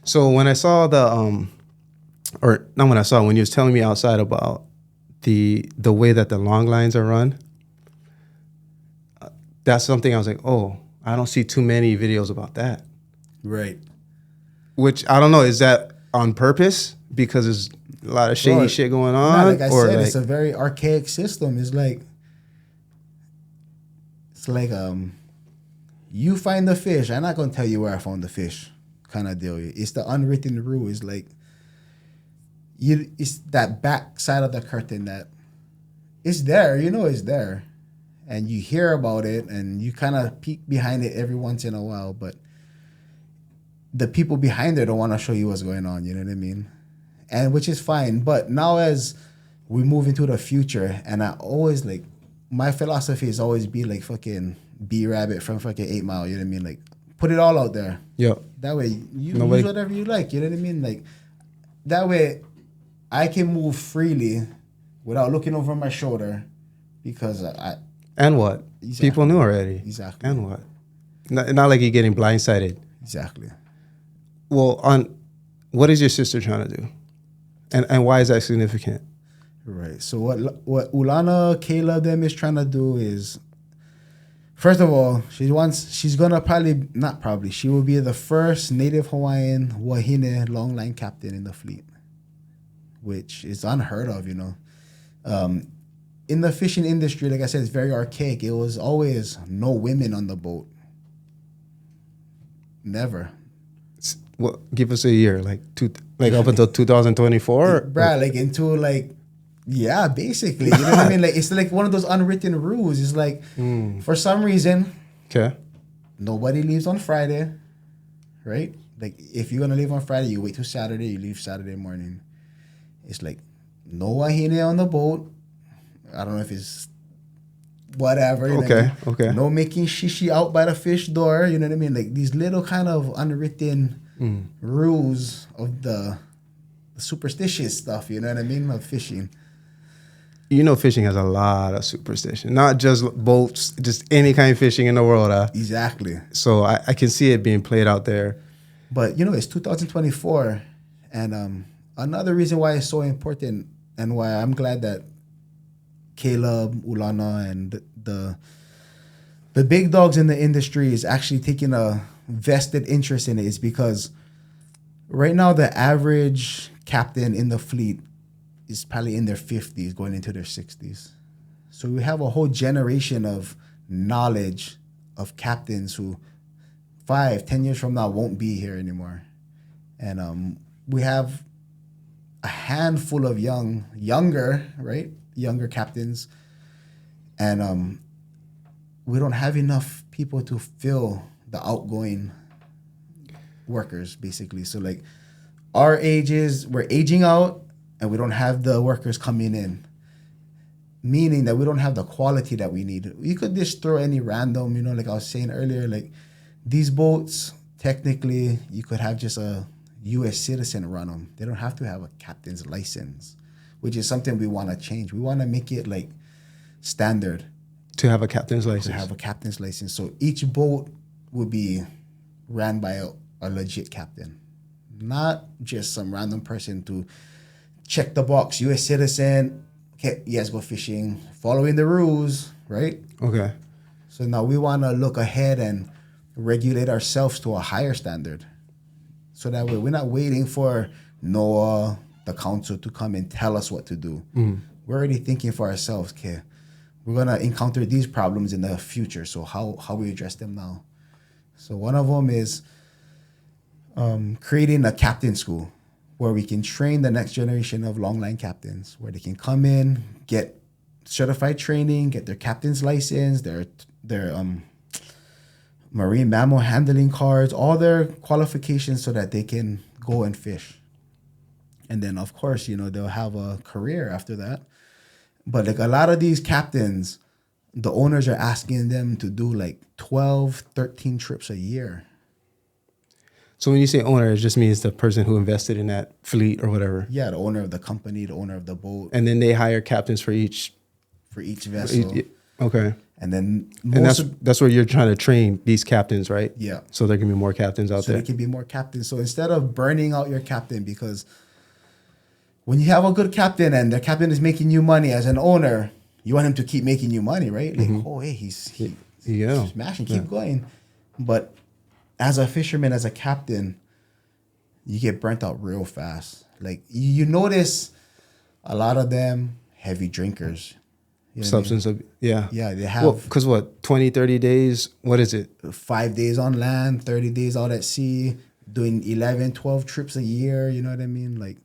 So when I saw or not when I saw, when you was telling me outside about the way that the long lines are run, that's something I was like, oh, I don't see too many videos about that. Right. Which I don't know, is that on purpose because there's a lot of shady shit going on? Like I said, it's a very archaic system. It's like you find the fish. I'm not gonna tell you where I found the fish, kind of deal. It's the unwritten rule. It's like it's that back side of the curtain that it's there. You know it's there, and you hear about it, and you kind of peek behind it every once in a while, but the people behind it don't want to show you what's going on. You know what I mean? And which is fine. But now as we move into the future, and I always like, my philosophy is always be like fucking B-Rabbit from fucking 8 Mile. You know what I mean? Like, put it all out there. Yeah. That way you use whatever you like. You know what I mean? Like, that way I can move freely without looking over my shoulder because I. And what? Exactly. People knew already. Exactly. And what? Not like you're getting blindsided. Exactly. Well, what is your sister trying to do? And why is that significant? Right. So what Ulana, Kayla, them is trying to do is, first of all, she will be the first Native Hawaiian Wahine longline captain in the fleet, which is unheard of, you know. In the fishing industry, like I said, it's very archaic. It was always no women on the boat. Never. Well, give us a year, like up until 2024? Bruh, like into like, yeah, basically. You know what I mean? Like, it's like one of those unwritten rules. It's like, for some reason, nobody leaves on Friday, right? Like, if you're going to leave on Friday, you wait till Saturday, you leave Saturday morning. It's like, no wahine on the boat. I don't know if it's whatever. You know what I mean? Okay. No making shishi out by the fish door. You know what I mean? Like, these little kind of unwritten rules of the superstitious stuff, you know what I mean, of fishing. You know, fishing has a lot of superstition, not just boats, just any kind of fishing in the world. Exactly. So I can see it being played out there. But, you know, it's 2024. And another reason why it's so important and why I'm glad that Caleb, Ulana, and the big dogs in the industry is actually taking a vested interest in it is because right now the average captain in the fleet is probably in their 50s going into their 60s. So we have a whole generation of knowledge of captains who 5-10 years from now won't be here anymore. And we have a handful of younger captains, and we don't have enough people to fill the outgoing workers, basically. So like our ages, we're aging out and we don't have the workers coming in, meaning that we don't have the quality that we need. You could just throw any random, you know, like I was saying earlier, like these boats, technically you could have just a U.S. citizen run them. They don't have to have a captain's license, which is something we want to change. We want to make it like standard. To have a captain's license. To have a captain's license. So each boat would be ran by a legit captain, not just some random person to check the box, U.S. citizen, okay, yes, go fishing, following the rules, right? Okay. So now we want to look ahead and regulate ourselves to a higher standard. So that way we're not waiting for NOAA, the council, to come and tell us what to do. We're already thinking for ourselves, okay, we're going to encounter these problems in the future. So how we address them now? So one of them is creating a captain school where we can train the next generation of longline captains, where they can come in, get certified training, get their captain's license, their marine mammal handling cards, all their qualifications so that they can go and fish. And then, of course, you know, they'll have a career after that. But like a lot of these captains, the owners are asking them to do like 12, 13 trips a year. So when you say owner, it just means the person who invested in that fleet or whatever. Yeah, the owner of the company, the owner of the boat. And then they hire captains for each vessel. Okay. And then And that's where you're trying to train these captains, right? yeah. So there can be more captains out So there. there can be more captains. So instead of burning out your captain, because when you have a good captain and the captain is making you money as an owner, you want him to keep making you money, right? Like, oh, hey, he's smashing, keep going. But as a fisherman, as a captain, you get burnt out real fast. Like you notice a lot of them heavy drinkers. You know Substance of yeah, they have because what 20 30 days, what is it? 5 days on land, 30 days out at sea, doing 11 12 trips a year, you know what I mean? Like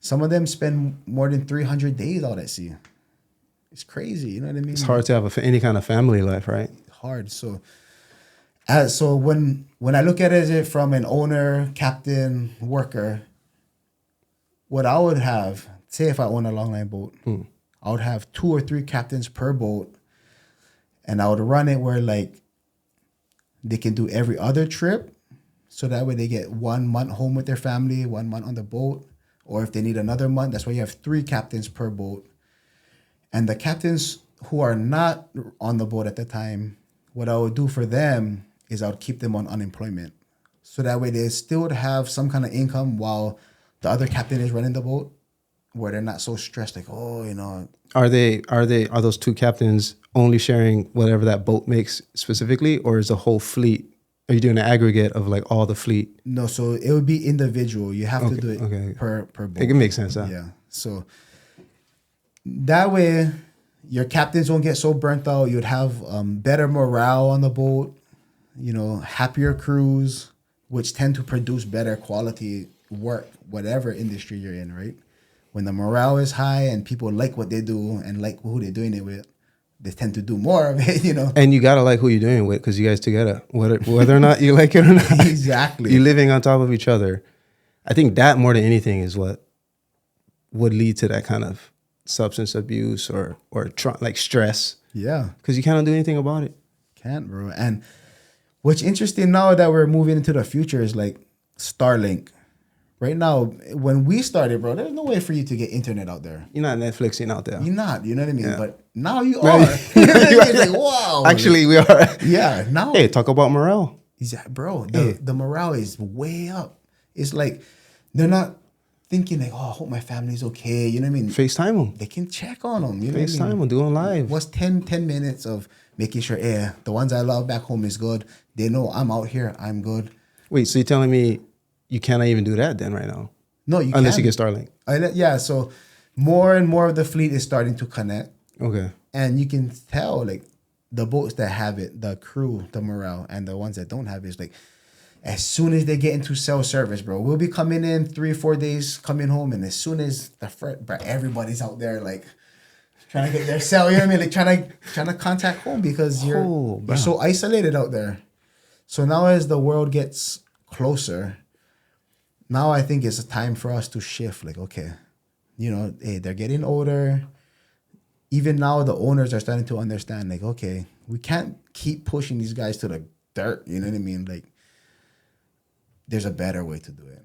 some of them spend more than 300 days out at sea. It's crazy, you know what I mean? It's hard to have any kind of family life, right? Hard. So when I look at it from an owner, captain, worker, what I would have, say if I own a longline boat, I would have 2 or 3 captains per boat, and I would run it where like they can do every other trip, so that way they get 1 month home with their family, 1 month on the boat, or if they need another month, that's why you have 3 captains per boat. And the captains who are not on the boat at the time, what I would do for them is I would keep them on unemployment, so that way they still would have some kind of income while the other captain is running the boat, where they're not so stressed, like, oh, you know. Are those 2 captains only sharing whatever that boat makes specifically, or is the whole fleet? Are you doing an aggregate of like all the fleet? No, so it would be individual. You have to do it per boat. It can make sense, huh? Yeah. So that way your captains won't get so burnt out. You'd have better morale on the boat, you know, happier crews, which tend to produce better quality work, whatever industry you're in, right? When the morale is high and people like what they do and like who they're doing it with, they tend to do more of it, you know? And you got to like who you're doing it with, because you guys together, whether or not you like it or not. Exactly. You're living on top of each other. I think that more than anything is what would lead to that kind of substance abuse or like stress. Yeah. Because you cannot do anything about it. Can't, bro. And what's interesting now that we're moving into the future is like Starlink. Right now, when we started, bro, there's no way for you to get internet out there. You're not Netflixing out there. You're not, you know what I mean? Yeah. But now you are. You know what I mean? It's like, wow. Actually, we are. Yeah, now. Hey, talk about morale. Exactly, bro. The morale is way up. It's like they're not thinking like, oh, I hope my family's okay. You know what I mean? FaceTime them. They can check on them. You know FaceTime what I mean? them. Do them live. What's 10 minutes of making sure, the ones I love back home is good. They know I'm out here. I'm good. Wait, so you're telling me you cannot even do that then right now? No, you unless can. you get Starlink. Yeah, so more and more of the fleet is starting to connect. Okay. And you can tell, like, the boats that have it, the crew, the morale, and the ones that don't have it, is like, as soon as they get into cell service, bro, we'll be coming in 3-4 days, coming home, and as soon as bro, everybody's out there, like, trying to get their cell, you know what I mean? Like, trying to contact home because you're so isolated out there. So now as the world gets closer, now I think it's a time for us to shift. Like, okay, you know, hey, they're getting older. Even now, the owners are starting to understand, like, okay, we can't keep pushing these guys to the dirt. You know what I mean? Like, there's a better way to do it.